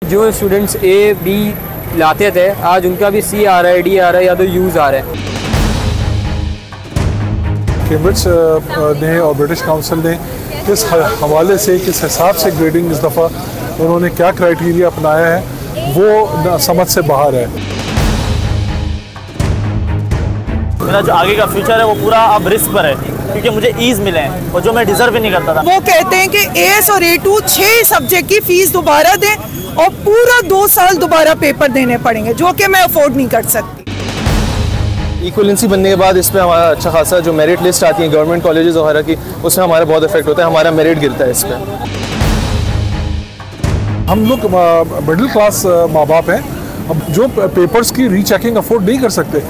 जो students A B लाते थे आज उनका भी सी आ रहा है, डी आ रहा है या तो यूज़ आ रहा है। कैम्ब्रिज ने और ब्रिटिश काउंसिल ने किस हवाले से, किस हिसाब से ग्रेडिंग इस दफ़ा उन्होंने क्या क्राइटेरिया अपनाया है वो समझ से बाहर है। मेरा जो आगे का फ्यूचर है वो पूरा अब रिस्क पर है क्योंकि मुझे ईज मिले हैं और जो मैं डिजर्व भी नहीं करता था। वो कहते हैं कि एएस और A2 6 सब्जेक्ट की फीस दोबारा दें और पूरा 2 साल दोबारा पेपर देने पड़ेंगे, जो कि मैं अफोर्ड नहीं कर सकती। इक्वलेंसी बनने के बाद इसमें हमारा अच्छा खासा जो मेरिट लिस्ट आती है गवर्नमेंट कॉलेजेस वगैरह की, उसमें हमारा बहुत इफेक्ट होता है, हमारा मेरिट गिरता है इस पर। हम लोग मिडिल क्लास माँ बाप हैं, अब जो पेपर्स की रीचेकिंग अफोर्ड नहीं कर सकते।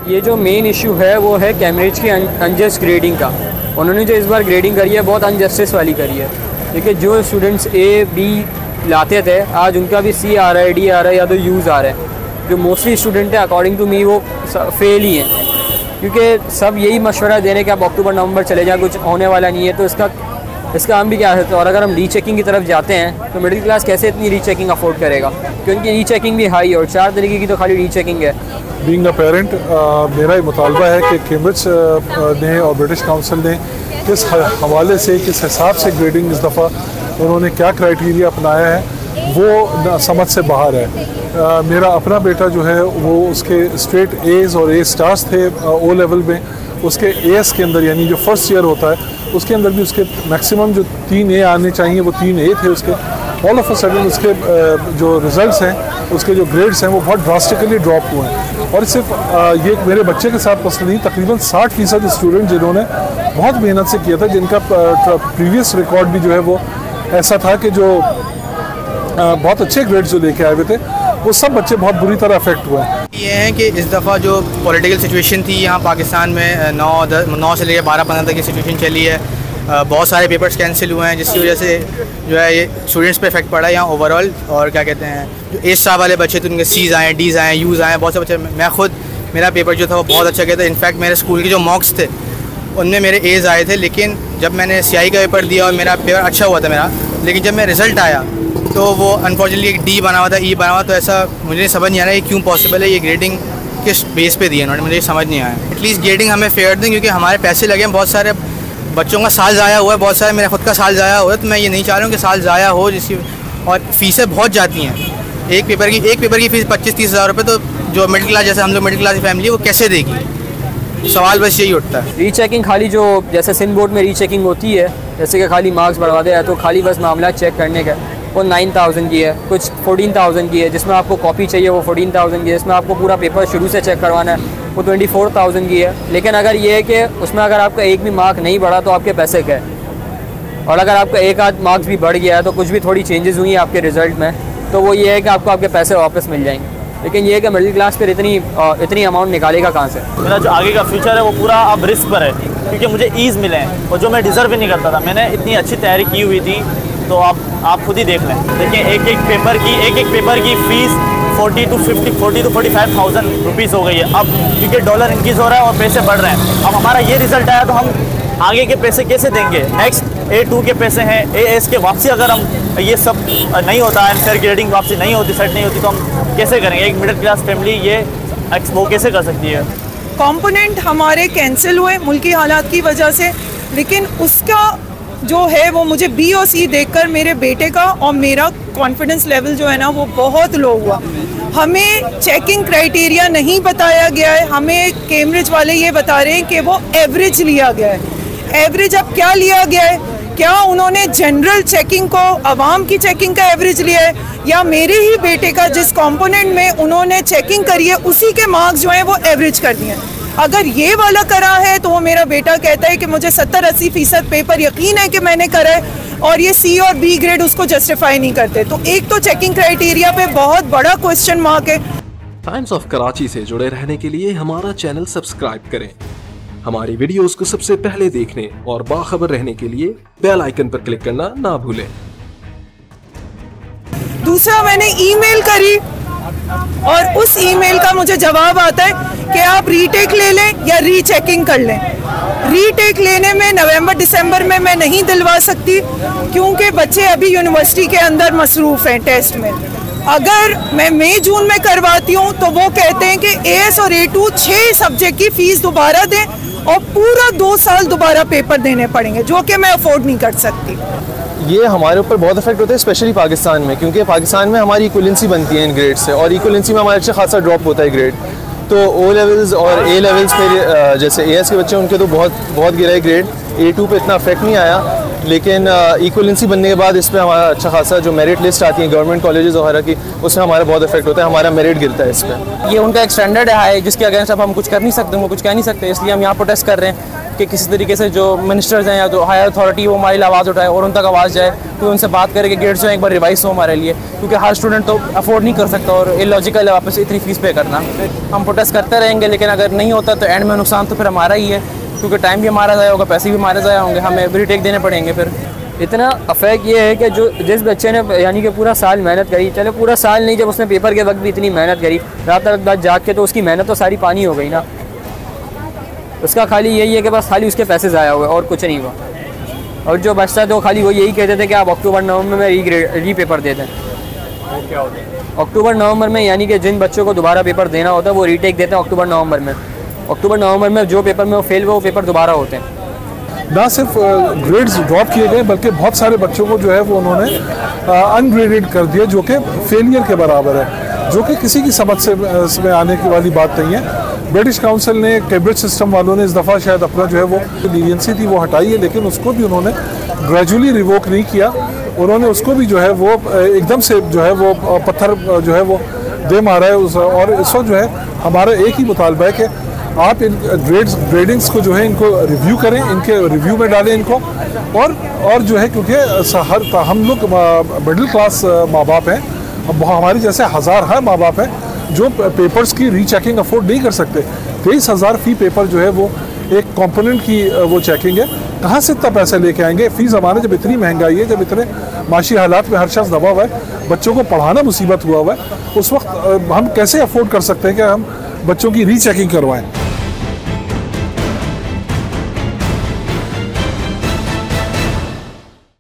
ये जो मेन इशू है वो है कैम्ब्रिज की अनजस्ट ग्रेडिंग का। उन्होंने जो इस बार ग्रेडिंग करी है बहुत अनजस्टिस वाली करी है, क्योंकि जो स्टूडेंट्स ए बी लाते थे आज उनका भी सी आ रहा है, डी आ रहा है या तो यूज़ आ रहा है। जो मोस्टली स्टूडेंट है अकॉर्डिंग टू मी वो फेल ही हैं, क्योंकि सब यही मशवरा दे रहे हैं कि आप अक्टूबर नवंबर चले जाएँ, कुछ होने वाला नहीं है। तो इसका हम भी क्या है, और अगर हम रीचेकिंग की तरफ जाते हैं तो मिडिल क्लास कैसे इतनी रीचेकिंग अफोर्ड करेगा, क्योंकि रीचेकिंग भी हाई और 4 तरीके की तो खाली रीचेकिंग है। बीइंग अ पेरेंट मेरा ये मुतालबा है कि कैम्ब्रिज ने और ब्रिटिश काउंसिल ने किस हवाले से, किस हिसाब से ग्रेडिंग इस दफ़ा उन्होंने क्या क्राइटेरिया अपनाया है वो समझ से बाहर है। मेरा अपना बेटा जो है वो उसके स्ट्रेट एज़ और ए स्टार्स थे ओ लेवल में, उसके एएस के अंदर यानी जो फर्स्ट ईयर होता है उसके अंदर भी उसके मैक्सिमम जो 3 ए आने चाहिए वो 3 ए थे उसके। ऑल ऑफ अ सडन उसके जो रिज़ल्ट्स हैं, उसके जो ग्रेड्स हैं वो बहुत ड्रास्टिकली ड्रॉप हुए हैं। और सिर्फ ये मेरे बच्चे के साथ मसला नहीं, तकरीबन 60% स्टूडेंट जिन्होंने बहुत मेहनत से किया था, जिनका प्रीवियस रिकॉर्ड भी जो है वो ऐसा था कि जो बहुत अच्छे ग्रेड्स जो लेके आए हुए थे, वो सब बच्चे बहुत बुरी तरह अफेक्ट हुए हैं। ये है कि इस दफ़ा जो पॉलिटिकल सिचुएशन थी यहाँ पाकिस्तान में 9 से लेकर 12-15 तक की सिचुएशन चली है, बहुत सारे पेपर्स कैंसिल हुए हैं, जिसकी वजह से जो है ये स्टूडेंट्स पे इफेक्ट पड़ा है यहाँ ओवरऑल। और क्या कहते हैं, जो ए स्टार वाले बच्चे थे उनके सीज़ आए, डीज़ आए, यूज़ आए, बहुत से बच्चे। मैं खुद, मेरा पेपर जो था वो बहुत अच्छा गया था। इनफैक्ट मेरे स्कूल के जो मॉक्स थे उनमें मेरे एज़ आए थे, लेकिन जब मैंने CI का पेपर दिया और मेरा पेपर अच्छा हुआ था मेरा, लेकिन जब मेरा रिज़ल्ट आया तो वो अनफॉर्चुनेटली एक D बना हुआ था, E बना हुआ। तो ऐसा मुझे समझ नहीं आ रहा है क्यों पॉसिबल है, ये ग्रेडिंग किस बेस पे दी है उन्होंने, मुझे समझ नहीं आया। एटलीस्ट ग्रेडिंग हमें फेयर दें, क्योंकि हमारे पैसे लगे हैं, बहुत सारे बच्चों का साल ज़ाया हुआ है, बहुत सारे मेरा खुद का साल ज़ाया हुआ है। तो मैं ये नहीं चाह रहा हूँ कि साल ज़ाया हो, जिसकी और फीसें बहुत जाती हैं। एक पेपर की फ़ीस 25-30 हज़ार रुपये, तो जो मिडिल क्लास, जैसे हम लोग मिडिल क्लास की फैमिली है, वो कैसे देगी? सवाल बस यही उठता है। रीचेकिंग खाली जो जैसे सिंध बोर्ड में रीचेकिंग होती है, जैसे कि खाली मार्क्स बढ़वा दे, तो खाली बस मामला चेक करने का, वो 9000 की है, कुछ 14000 की है, जिसमें आपको कॉपी चाहिए वो 14000 की है, जिसमें आपको पूरा पेपर शुरू से चेक करवाना है वो 24000 की है। लेकिन अगर ये है कि उसमें अगर आपका एक भी मार्क नहीं बढ़ा तो आपके पैसे गए, और अगर आपका एक आध मार्क्स भी बढ़ गया है तो कुछ भी थोड़ी चेंजेस हुई हैं आपके रिज़ल्ट में, तो वो ये है कि आपको आपके पैसे वापस मिल जाएंगे। लेकिन ये है कि मिडिल क्लास पर इतनी अमाउंट निकालेगा कहाँ से? मेरा जो आगे का फ्यूचर है वो पूरा अब रिस्क पर है क्योंकि मुझे ईज़ मिले हैं और जो मैं डिज़र्व भी नहीं करता था। मैंने इतनी अच्छी तैयारी की हुई थी, तो आप खुद ही देख लें। देखिए एक एक पेपर की फ़ीस 40 to 45,000 रुपीज़ हो गई है अब, क्योंकि डॉलर इंक्रीज़ हो रहा है और पैसे बढ़ रहे हैं। अब हमारा ये रिज़ल्ट आया तो हम आगे के पैसे कैसे देंगे? नेक्स्ट A2 के पैसे हैं, AS के वापसी अगर हम ये सब नहीं होता है, फेयर ग्रेडिंग वापसी नहीं होती, सेट नहीं होती, तो हम कैसे करेंगे? एक मिडिल क्लास फैमिली ये वो कैसे कर सकती है? कंपोनेंट हमारे कैंसिल हुए मुल्की हालात की वजह से, लेकिन उसका जो है वो मुझे B और C देखकर मेरे बेटे का और मेरा कॉन्फिडेंस लेवल जो है ना वो बहुत लो हुआ। हमें चेकिंग क्राइटेरिया नहीं बताया गया है, हमें कैम्ब्रिज वाले ये बता रहे हैं कि वो एवरेज लिया गया है। एवरेज अब क्या लिया गया है? क्या उन्होंने जनरल चेकिंग को, आवाम की चेकिंग का एवरेज लिया है, या मेरे ही बेटे का जिस कंपोनेंट में उन्होंने चेकिंग करी है उसी के मार्क्स जो हैं वो एवरेज कर दिए हैं? अगर ये वाला करा है तो वो मेरा बेटा कहता है कि मुझे 70-80% पेपर यकीन है कि मैंने करा है, और ये C और B ग्रेड उसको जस्टिफाई नहीं करते। तो एक तो चेकिंग क्राइटेरिया पे बहुत बड़ा क्वेश्चन मार्क है। टाइम्स ऑफ कराची से जुड़े रहने के लिए हमारा चैनल सब्सक्राइब करें। हमारी वीडियोस को सबसे पहले देखने और बाखबर रहने के लिए बेल आइकन पर क्लिक करना ना भूलें। दूसरा, मैंने ईमेल करी और उस ईमेल का मुझे जवाब आता है कि आप रीटेक ले लें या रीचेकिंग कर लें। रीटेक लेने में नवंबर दिसंबर में मैं नहीं दिलवा सकती क्योंकि बच्चे अभी यूनिवर्सिटी के अंदर मसरूफ़ हैं टेस्ट में। अगर मैं मई जून में करवाती हूँ तो वो कहते हैं कि AS और A2 6 सब्जेक्ट की फ़ीस दोबारा दें और पूरा 2 साल दोबारा पेपर देने पड़ेंगे, जो कि मैं अफोर्ड नहीं कर सकती। ये हमारे ऊपर बहुत इफेक्ट होता है, स्पेशली पाकिस्तान में, क्योंकि पाकिस्तान में हमारी इक्वलेंसी बनती है इन ग्रेड से, और इक्वलेंसी में हमारा अच्छा खासा ड्रॉप होता है ग्रेड। तो O लेवल्स और A लेवल्स पे जैसे AS के बच्चे उनके तो बहुत गिरा है ग्रेड। A2 पे इतना इफेक्ट नहीं आया, लेकिन इक्वलेंसी बनने के बाद इस पर हमारा अच्छा खासा जो मेरिट लिस्ट आती है गवर्नमेंट कॉलेजेस वगैरह की, उसमें हमारा बहुत इफेक्ट होता है, हमारा मेरिट गिरता है इस पर। ये उनका एक स्टैंडर्ड है जिसके अगेंस्ट अब हम कुछ कर नहीं सकते, उनको कुछ कह नहीं सकते, इसलिए हम यहाँ प्रोटेस्ट कर रहे हैं कि किसी तरीके से जो मिनिस्टर्स हैं या जो हायर अथॉरिटी वो हमारी आवाज़ उठाए और उन तक आवाज़ जाए, कोई उनसे बात करे कि ग्रेड्स जो एक बार रिवाइज हो हमारे लिए, क्योंकि हर स्टूडेंट तो अफोर्ड नहीं कर सकता और इलॉजिकल है वापस इतनी फीस पे करना। हम प्रोटेस्ट करते रहेंगे, लेकिन अगर नहीं होता तो एंड में नुकसान तो फिर हमारा ही है, क्योंकि टाइम भी हमारा ज़ाया होगा, पैसे भी हमारे ज़ाया होंगे, हमें रीटेक देने पड़ेंगे। फिर इतना अफेक्ट ये है कि जो जिस बच्चे ने यानी कि पूरा साल मेहनत करी, चलो पूरा साल नहीं, जब उसने पेपर के वक्त भी इतनी मेहनत करी रात रात जाग के, तो उसकी मेहनत तो सारी पानी हो गई ना। उसका खाली यही है कि बस खाली उसके पैसे ज़ाया हुए और कुछ नहीं हुआ। और जो बचता है तो खाली वो यही कहते थे कि आप अक्टूबर नवंबर में री पेपर दे दें। अक्टूबर नवंबर में यानी कि जिन बच्चों को दोबारा पेपर देना होता है वो रीटेक देते हैं अक्टूबर नवंबर में। अक्टूबर नवंबर में जो पेपर में वो फेल हुए वो पेपर दोबारा होते हैं। ना सिर्फ ग्रेड्स ड्रॉप किए गए बल्कि बहुत सारे बच्चों को जो है वो उन्होंने अनग्रेडेड कर दिया, जो कि फेलियर के बराबर है, जो कि किसी की समझ से में आने की वाली बात नहीं है। ब्रिटिश काउंसिल ने, कैम्ब्रिज सिस्टम वालों ने इस दफ़ा शायद अपना जो है वो लीनियंसी थी वो हटाई है, लेकिन उसको भी उन्होंने ग्रेजुअली रिवोक नहीं किया। उन्होंने उसको भी जो है वो एकदम से जो है वो पत्थर जो है वो दे मारा है और इस वक्त जो है हमारा एक ही मुतालबा है कि आप इन ग्रेडिंग्स को जो है इनको रिव्यू करें, इनके रिव्यू में डालें इनको, और जो है क्योंकि हम लोग मिडिल क्लास माँ बाप हैं, हमारे जैसे हज़ार माँ बाप हैं जो पेपर्स की रीचेकिंग अफोर्ड नहीं कर सकते। 23,000 फ़ी पेपर जो है वो एक कंपोनेंट की वो चेकिंग है, कहाँ से इतना पैसा लेके आएंगे? फ़ी ज़माने जब इतनी महंगाई है, जब इतने माशी हालात में हर शख्स दबा हुआ है, बच्चों को पढ़ाना मुसीबत हुआ हुआ है, उस वक्त हम कैसे अफोर्ड कर सकते हैं कि हम बच्चों की रीचेकिंग करवाएं?